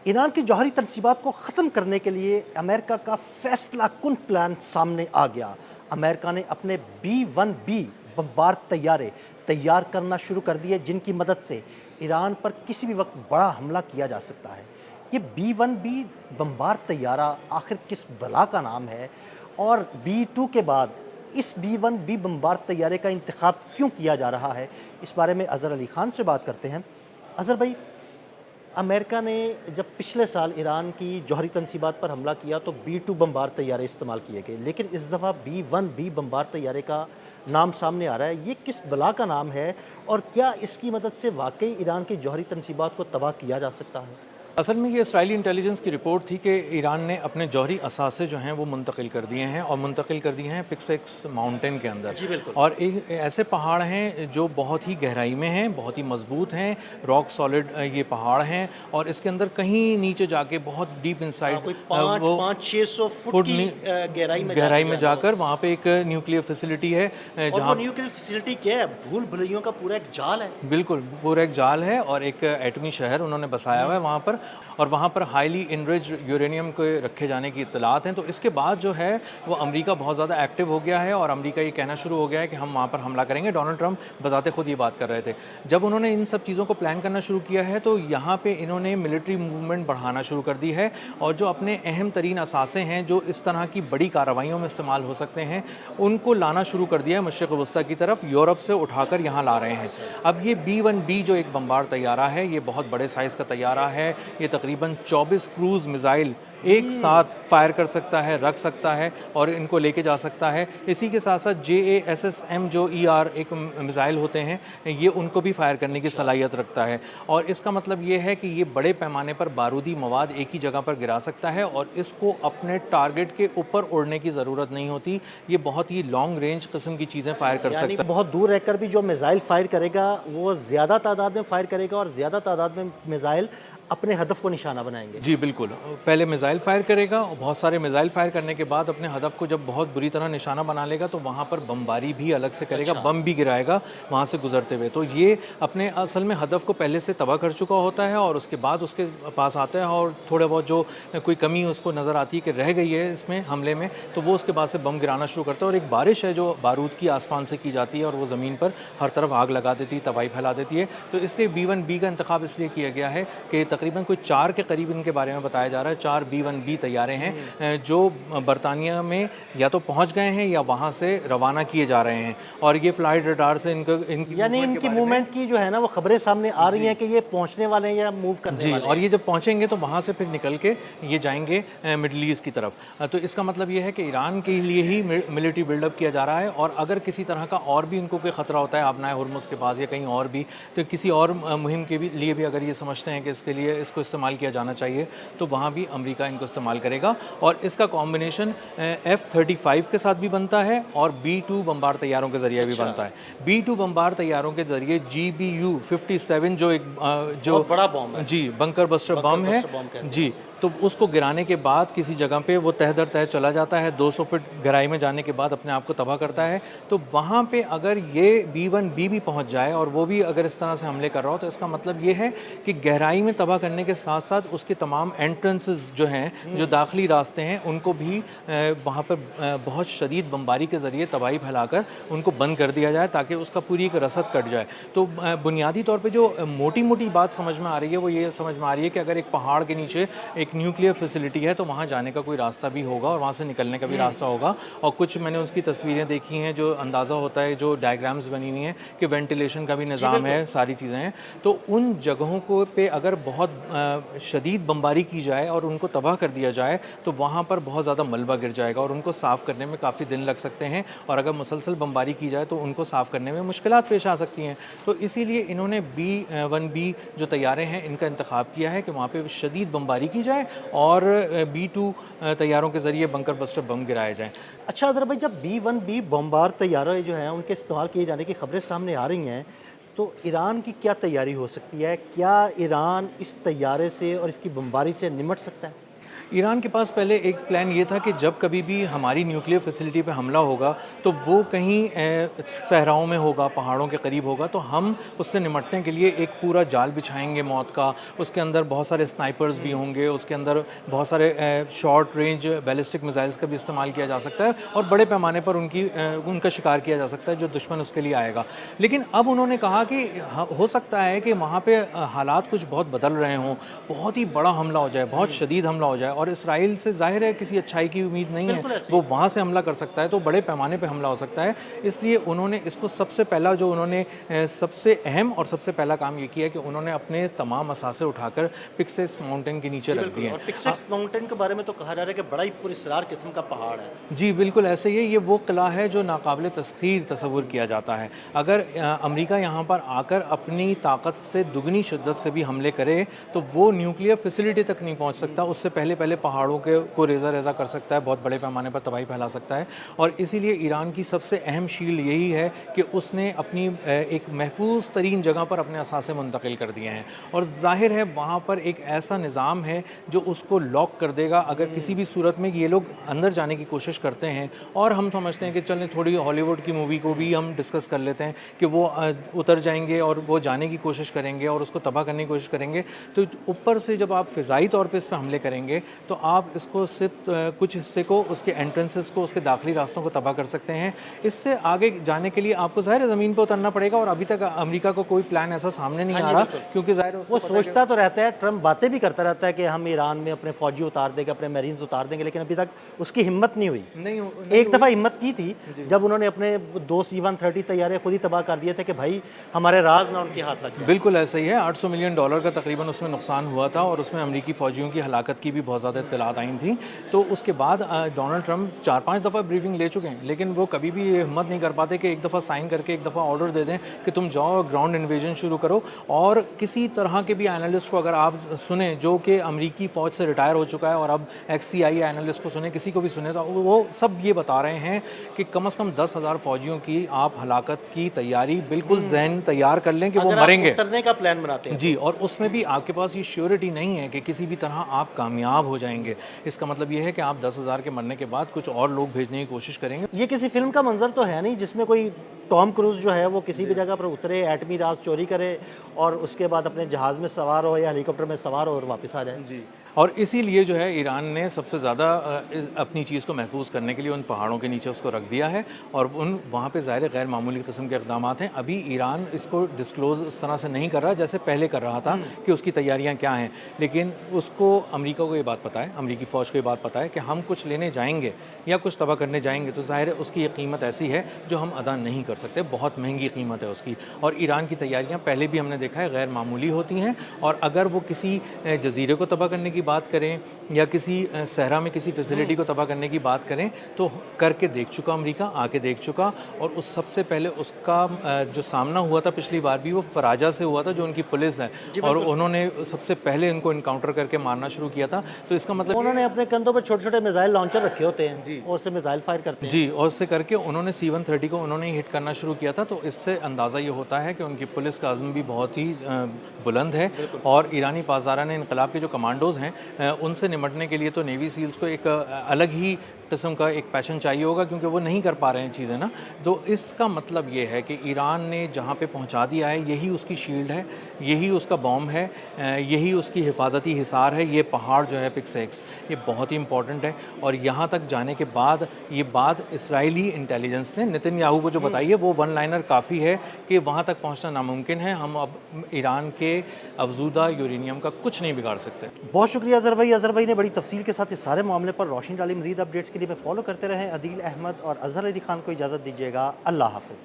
Iran की जौहरी तनसीबात को ख़त्म करने के लिए अमेरिका का फैसला कुन प्लान सामने आ गया। अमेरिका ने अपने B-1B बमबार तैयारे तैयार करना शुरू कर दिए, जिनकी मदद से ईरान पर किसी भी वक्त बड़ा हमला किया जा सकता है। ये B-1B बमबार तैयारा आखिर किस बला का नाम है और B-2 के बाद इस B-1B बमबार तैयारे का इंतखाब क्यों किया जा रहा है, इस बारे में अज़हर अली ख़ान से बात करते हैं। अज़हर भाई, अमेरिका ने जब पिछले साल ईरान की जौहरी तनसीबात पर हमला किया तो B-2 बमबार तैयारे इस्तेमाल किए गए, लेकिन इस दफ़ा B-1B बमबार तैयारे का नाम सामने आ रहा है। ये किस बला का नाम है और क्या इसकी मदद से वाकई ईरान की जौहरी तनसीबात को तबाह किया जा सकता है? असल में ये इसराइली इंटेलिजेंस की रिपोर्ट थी कि ईरान ने अपने जौहरी असासे जो हैं वो मुंतकिल कर दिए हैं और मुंतकिल कर दिए हैं पिक्सेक्स माउंटेन के अंदर। जी बिल्कुल। और एक ऐसे पहाड़ हैं जो बहुत ही गहराई में हैं, बहुत ही मजबूत हैं, रॉक सॉलिड ये पहाड़ हैं और इसके अंदर कहीं नीचे जाके बहुत डीप इनसाइड कोई 500-600 फुट की गहराई में जाकर वहाँ पे एक न्यूक्लियर फैसिलिटी है और वो जहाँ न्यूक्लियर फैसिलिटी क्या है? भूल भुलैयों का पूरा एक जाल है। बिल्कुल पूरा एक जाल है और एक एटमी शहर उन्होंने बसाया हुआ है वहाँ पर और वहाँ पर हाईली इनरिच्ड यूरेनियम के रखे जाने की इत्तलात हैं। तो इसके बाद जो है वो अमेरिका बहुत ज़्यादा एक्टिव हो गया है और अमेरिका ये कहना शुरू हो गया है कि हम वहाँ पर हमला करेंगे। डोनाल्ड ट्रंप बजाते खुद ये बात कर रहे थे। जब उन्होंने इन सब चीज़ों को प्लान करना शुरू किया है तो यहाँ पे इन्होंने मिलिट्री मूवमेंट बढ़ाना शुरू कर दी है और जो अपने अहम तरीन असासे हैं जो इस तरह की बड़ी कार्रवाइयों में इस्तेमाल हो सकते हैं उनको लाना शुरू कर दिया है मशरिक़ वस्ता की तरफ, यूरोप से उठाकर यहाँ ला रहे हैं। अब ये B-1B जो एक बमबार तैयारा है ये बहुत बड़े साइज़ का तैयारा है। ये तकरीबन 24 क्रूज़ मिसाइल एक साथ फायर कर सकता है, रख सकता है और इनको लेके जा सकता है। इसी के साथ साथ JASSM जो ER एक मिसाइल होते हैं ये उनको भी फायर करने की सलाहियत रखता है और इसका मतलब ये है कि ये बड़े पैमाने पर बारूदी मवाद एक ही जगह पर गिरा सकता है और इसको अपने टारगेट के ऊपर उड़ने की ज़रूरत नहीं होती। ये बहुत ही लॉन्ग रेंज किस्म की चीज़ें फायर कर सकता है। बहुत दूर रहकर भी जो मिसाइल फायर करेगा वो ज़्यादा तादाद में फायर करेगा और ज़्यादा तादाद में मिसाइल अपने हदफ को निशाना बनाएंगे। जी बिल्कुल, पहले मिसाइल फायर करेगा और बहुत सारे मिसाइल फायर करने के बाद अपने हदफ को जब बहुत बुरी तरह निशाना बना लेगा तो वहाँ पर बमबारी भी अलग से करेगा। अच्छा। बम भी गिराएगा वहाँ से गुजरते हुए। तो ये अपने असल में हदफ को पहले से तबाह कर चुका होता है और उसके बाद उसके पास आता है और थोड़े बहुत जो कोई कमी उसको नज़र आती है कि रह गई है इसमें हमले में तो वो उसके बाद से बम गिराना शुरू करता है और एक बारिश है जो बारूद की आसमान से की जाती है और वो ज़मीन पर हर तरफ आग लगा देती है, तबाही फैला देती है। तो इसलिए B-1B का इंतखाब इसलिए किया गया है कि तकरीबन कोई 4 के करीब इनके बारे में बताया जा रहा है। 4 B-1B तैयारे हैं जो बरतानिया में या तो पहुंच गए हैं या वहां से रवाना किए जा रहे हैं और ये फ्लाइट रडार से इनकी मूवमेंट की जो है ना वो खबरें सामने आ रही हैं कि ये पहुंचने वाले हैं या मूव करने जी वाले और हैं। ये जब पहुंचेंगे तो वहाँ से फिर निकल के ये जाएंगे मिडल ईस्ट की तरफ। तो इसका मतलब ये है कि ईरान के लिए ही मिलिट्री बिल्डअप किया जा रहा है और अगर किसी तरह का और भी इनको कोई ख़तरा होता है आबनाए हुर्मुज़ के पास या कहीं और भी तो किसी और मुहिम के भी लिए भी अगर ये समझते हैं कि इसके लिए इसको इस्तेमाल किया जाना चाहिए तो वहाँ भी अमेरिका इनको इस्तेमाल करेगा और इसका कॉम्बिनेशन F-35 के साथ भी बनता है और B-2 बमबार तैयारों के ज़रिए भी बनता है। B-2 बमबार तैयारों के ज़रिए GBU-57 जो एक जो बड़ा बम है। जी बंकर बस्टर बम है जी, तो उसको गिराने के बाद किसी जगह पे वो तह दर तह चला जाता है, 200 फीट गहराई में जाने के बाद अपने आप को तबाह करता है। तो वहाँ पे अगर ये B-1B भी पहुँच जाए और वो भी अगर इस तरह से हमले कर रहा हो तो इसका मतलब ये है कि गहराई में तबाह करने के साथ साथ उसके तमाम एंट्रेंसेस जो हैं जो दाखिली रास्ते हैं उनको भी वहाँ पर बहुत शदीद बमबारी के ज़रिए तबाही फैलाकर उनको बंद कर दिया जाए ताकि उसका पूरी एक रसद कट जाए। तो बुनियादी तौर पर जो मोटी मोटी बात समझ में आ रही है वो ये समझ में आ रही है कि अगर एक पहाड़ के नीचे एक न्यूक्लियर फैसिलिटी है तो वहाँ जाने का कोई रास्ता भी होगा और वहाँ से निकलने का भी रास्ता होगा। और कुछ मैंने उसकी तस्वीरें देखी हैं जो अंदाज़ा होता है जो डायग्राम्स बनी हुई हैं कि वेंटिलेशन का भी निज़ाम है, सारी चीज़ें हैं। तो उन जगहों को पे अगर बहुत शदीद बमबारी की जाए और उनको तबाह कर दिया जाए तो वहाँ पर बहुत ज़्यादा मलबा गिर जाएगा और उनको साफ़ करने में काफ़ी दिन लग सकते हैं और अगर मुसलसल बमबारी की जाए तो उनको साफ़ करने में मुश्किलात पेश आ सकती हैं। तो इसीलिए इन्होंने B-1B जो तैयारे हैं इनका इंतखाब किया है कि वहाँ पर शदीद बमबारी की जाए और B-2 तैयारों के ज़रिए बंकर बस्टर बम गिराए जाएँ। अच्छा अदर भाई, जब B-1B बमबार तैयारे जो हैं उनके इस्तेमाल किए जाने की खबरें सामने आ रही हैं तो ईरान की क्या तैयारी हो सकती है? क्या ईरान इस तैयारे से और इसकी बमबारी से निमट सकता है? ईरान के पास पहले एक प्लान ये था कि जब कभी भी हमारी न्यूक्लियर फैसिलिटी पे हमला होगा तो वो कहीं सहराओं में होगा, पहाड़ों के करीब होगा, तो हम उससे निपटने के लिए एक पूरा जाल बिछाएंगे मौत का। उसके अंदर बहुत सारे स्नाइपर्स भी होंगे, उसके अंदर बहुत सारे शॉर्ट रेंज बैलिस्टिक मिसाइल्स का भी इस्तेमाल किया जा सकता है और बड़े पैमाने पर उनका शिकार किया जा सकता है जो दुश्मन उसके लिए आएगा। लेकिन अब उन्होंने कहा कि हो सकता है कि वहाँ पे हालात कुछ बहुत बदल रहे हों, बहुत ही बड़ा हमला हो जाए, बहुत शदीद हमला हो जाए, और इसराइल से जाहिर है किसी अच्छाई की उम्मीद नहीं है, वो वहाँ से हमला कर सकता है, तो बड़े पैमाने पे हमला हो सकता है। इसलिए उन्होंने इसको सबसे पहला जो उन्होंने सबसे अहम और सबसे पहला काम ये किया कि उन्होंने अपने तमाम असासे उठाकर पिक्सेस माउंटेन के नीचे रख दिए। और पिक्सेस माउंटेन के बारे में तो कहा जा रहा है कि बड़ा ही पुरस्कार किस्म का पहाड़ है। जी बिल्कुल ऐसे ही है। ये वो किला है जो नाकाबिल तस्खीर तस्वुर किया जाता है। अगर अमेरिका यहाँ पर आकर अपनी ताकत से दुगनी शिद्दत से भी हमले करे तो वो न्यूक्लियर फैसिलिटी तक नहीं पहुँच सकता, उससे पहले पहाड़ों के को रेज़ा रेज़ा कर सकता है, बहुत बड़े पैमाने पर तबाही फैला सकता है। और इसीलिए ईरान की सबसे अहम शील्ड यही है कि उसने अपनी एक महफूज तरीन जगह पर अपने असासे मुंतकिल कर दिए हैं, और जाहिर है वहाँ पर एक ऐसा निज़ाम है जो उसको लॉक कर देगा अगर किसी भी सूरत में ये लोग अंदर जाने की कोशिश करते हैं। और हम समझते हैं कि चलें थोड़ी हॉलीवुड की मूवी को भी हम डिस्कस कर लेते हैं कि वो उतर जाएंगे और वो जाने की कोशिश करेंगे और उसको तबाह करने की कोशिश करेंगे। तो ऊपर से जब आप फ़िज़ाई तौर पे इस पर हमले करेंगे तो आप इसको सिर्फ कुछ हिस्से को, उसके एंट्रेंसेस को, उसके दाखिली रास्तों को तबाह कर सकते हैं। इससे आगे जाने के लिए आपको ज़ाहिर ज़मीन पर उतरना पड़ेगा, और अभी तक अमेरिका को कोई प्लान ऐसा सामने नहीं आ रहा, क्योंकि ज़ाहिर वो सोचता तो रहता है, ट्रम्प बातें भी करता रहता है कि हम ईरान में अपने फौजी उतार देंगे, अपने मरीन्स उतार देंगे, लेकिन अभी तक उसकी हिम्मत नहीं हुई। एक दफ़ा हिम्मत की थी जब उन्होंने अपने 2 C-130 तैयारे खुद ही तबाह कर दिए थे कि भाई हमारे राज ना उनके हाथ लग जाए। बिल्कुल ऐसा ही है। $800 मिलियन का तकरीबन उसमें नुकसान हुआ था, और उसमें अमेरिकी फ़ौजियों की हलाकत की भी बहुत ज़्यादा इत्तलात आई थी। तो उसके बाद डोनाल्ड ट्रंप 4-5 दफ़ा ब्रीफिंग ले चुके हैं, लेकिन वो कभी भी ये हिम्मत नहीं कर पाते कि एक दफ़ा साइन करके एक दफ़ा ऑर्डर दे दें कि तुम जाओ ग्राउंड इन्वेजन शुरू करो। और किसी तरह के भी एनालिस्ट को अगर आप सुने जो कि अमेरिकी फ़ौज से रिटायर हो चुका है और अब XCI एनालिस्ट को सुने, किसी को भी सुने, तो वो सब ये बता रहे हैं कि कम से कम 10,000 फ़ौजियों की आप हलाकत की तैयारी बिल्कुल ज़हन तैयार कर लें कि वो मरेंगे, उतरने का प्लान बनाते हैं जी। और उसमें भी आपके पास ये श्योरिटी नहीं है कि किसी भी तरह आप कामयाब हो जाएंगे। इसका मतलब ये है कि आप 10,000 के मरने के बाद कुछ और लोग भेजने की कोशिश करेंगे। ये किसी फिल्म का मंजर तो है नहीं जिसमें कोई टॉम क्रूज जो है वो किसी भी जगह पर उतरे, एटमी राज चोरी करे और उसके बाद अपने जहाज़ में सवार हो या हेलीकॉप्टर में सवार हो और वापस आ जाए। जी। और इसीलिए जो है ईरान ने सबसे ज़्यादा अपनी चीज़ को महफूज करने के लिए उन पहाड़ों के नीचे उसको रख दिया है, और उन वहाँ पे ज़ाहिर गैर मामूली किस्म के इक़दाम हैं। अभी ईरान इसको डिस्क्लोज़ उस तरह से नहीं कर रहा जैसे पहले कर रहा था कि उसकी तैयारियाँ क्या हैं, लेकिन उसको अमेरिका को ये बात पता है, अमेरिकी फ़ौज को ये बात पता है कि हम कुछ लेने जाएंगे या कुछ तबाह करने जाएंगे तो ज़ाहिर है उसकी ये कीमत ऐसी है जो हम अदा नहीं कर सकते, बहुत महंगी कीमत है उसकी। और ईरान की तैयारियाँ पहले भी हमने देखा है गैर मामूली होती हैं, और अगर वो किसी जजीरे को तबाह करने की बात करें या किसी सहरा में किसी फैसिलिटी को तबाह करने की बात करें तो करके देख चुका अमेरिका, आके देख चुका। और उस सबसे पहले उसका जो सामना हुआ था पिछली बार भी वो फराजा से हुआ था जो उनकी पुलिस है, और उन्होंने सबसे पहले इनको इनकाउंटर करके मारना शुरू किया था। तो इसका मतलब उन्होंने अपने कंधों पर छोटे छोटे मिसाइल लॉन्चर रखे होते हैं जी, और उससे मिसाइल फायर करते हैं जी, और उससे करके उन्होंने C-130 को उन्होंने हिट करना शुरू किया था। तो इससे अंदाज़ा ये होता है कि उनकी पुलिस का अज़्म भी बहुत ही बुलंद है। और ईरानी पासदारान इनकलाब के जो कमांडोज़ हैं उनसे निपटने के लिए तो नेवी सील्स को एक अलग ही किस्म का एक पैशन चाहिए होगा, क्योंकि वो नहीं कर पा रहे हैं चीज़ें ना। तो इसका मतलब ये है कि ईरान ने जहाँ पे पहुँचा दिया है यही उसकी शील्ड है, यही उसका बॉम्ब है, यही उसकी हिफाजती हिसार है। ये पहाड़ जो है पिक्सेक्स, ये बहुत ही इंपॉर्टेंट है। और यहाँ तक जाने के बाद ये बात इसराइली इंटेलिजेंस ने नेतन्याहू को जो बताई है वो वन लाइनर काफ़ी है कि वहाँ तक पहुँचना नामुमकिन है, हम अब ईरान के अफजूदा यूरेनियम का कुछ नहीं बिगाड़ सकते। बहुत शुक्रिया अज़हर भाई। अज़हर भाई ने बड़ी तफसील के साथ इस सारे मामले पर रोशनी डाली। मज़ीद अपडेट्स के लिए फॉलो करते रहें। अदील अहमद और अज़हर अली खान को इजाज़त दीजिएगा। अल्लाह हाफ़िज़।